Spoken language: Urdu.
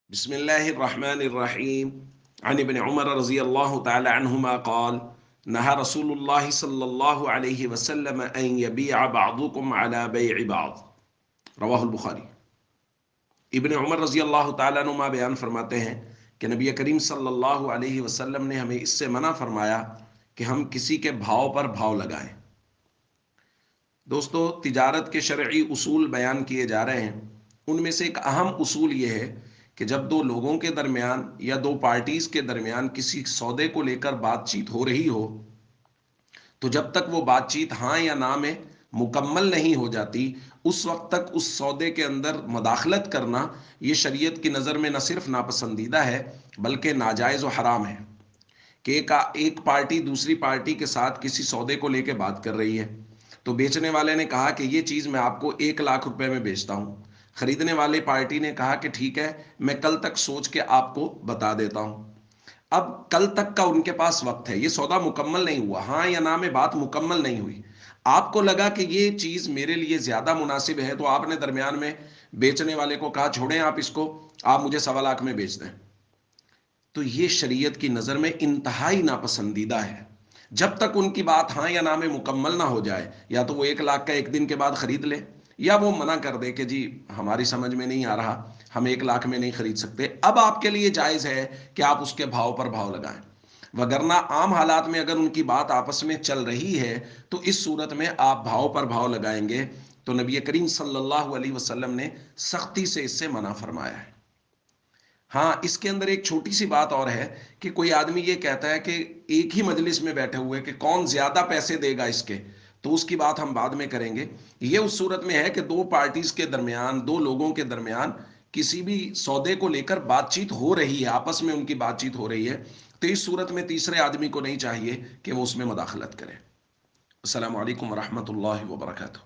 بسم الله الرحمن الرحيم عن ابن عمر رضي الله تعالى عنهما قال نهى رسول الله صلى الله عليه وسلم أن يبيع بعضكم على بيع بعض رواہ البخاری۔ ابن عمر رضی اللہ تعالیٰ عنہما بیان فرماتے ہیں کہ نبی کریم صلی اللہ علیہ وسلم نے ہمیں اس سے منع فرمایا کہ ہم کسی کے بھاؤ پر بھاؤ لگائیں۔ دوستو، تجارت کے شرعی اصول بیان کیے جا رہے ہیں، ان میں سے ایک اہم اصول یہ ہے کہ جب دو لوگوں کے درمیان یا دو پارٹیز کے درمیان کسی سودے کو لے کر بات چیت ہو رہی ہو تو جب تک وہ بات چیت ہاں یا نہ میں مکمل نہیں ہو جاتی اس وقت تک اس سودے کے اندر مداخلت کرنا یہ شریعت کی نظر میں نہ صرف ناپسندیدہ ہے بلکہ ناجائز و حرام ہے۔ کہ ایک پارٹی دوسری پارٹی کے ساتھ کسی سودے کو لے کے بات کر رہی ہے تو بیچنے والے نے کہا کہ یہ چیز میں آپ کو 1 لاکھ روپے میں بیچتا ہوں، خریدنے والی پارٹی نے کہا کہ ٹھیک ہے میں کل تک سوچ کے آپ کو بتا دیتا ہوں۔ اب کل تک کا ان کے پاس وقت ہے، یہ سودا مکمل نہیں ہوا، ہاں یا نہ میں بات مکمل نہیں ہوئی، آپ کو لگا کہ یہ چیز میرے لیے زیادہ مناسب ہے تو آپ نے درمیان میں بیچنے والے کو کہا چھوڑیں آپ اس کو، آپ مجھے 1.25 لاکھ میں بیچ دیں، تو یہ شریعت کی نظر میں انتہائی ناپسندیدہ ہے۔ جب تک ان کی بات ہاں یا نہ میں مکمل نہ ہو جائے، یا تو وہ 1 لاکھ کا 1 دن کے بعد خرید لے یا وہ منع کر دے کہ جی ہماری سمجھ میں نہیں آ رہا، ہم 1 لاکھ میں نہیں خرید سکتے، اب آپ کے لیے جائز ہے کہ آپ اس کے بھاؤ پر بھاؤ لگائیں۔ وگرنہ عام حالات میں اگر ان کی بات آپس میں چل رہی ہے تو اس صورت میں آپ بھاؤ پر بھاؤ لگائیں گے تو نبی کریم صلی اللہ علیہ وسلم نے سختی سے اس سے منع فرمایا ہے۔ ہاں، اس کے اندر ایک چھوٹی سی بات اور ہے کہ کوئی آدمی یہ کہتا ہے کہ ایک ہی مجلس میں بیٹھے ہوئے کہ کون زیادہ پیسے دے گا اس کے، تو اس کی بات ہم بعد میں کریں گے۔ یہ اس صورت میں ہے کہ دو پارٹیز کے درمیان، دو لوگوں کے درمیان کسی بھی سودے کو لے کر بات چیت ہو رہی ہے، آپس میں ان کی بات چیت ہو رہی ہے، تو اس صورت میں تیسرے آدمی کو نہیں چاہیے کہ وہ اس میں مداخلت کرے۔ السلام علیکم ورحمۃ اللہ وبرکاتہ۔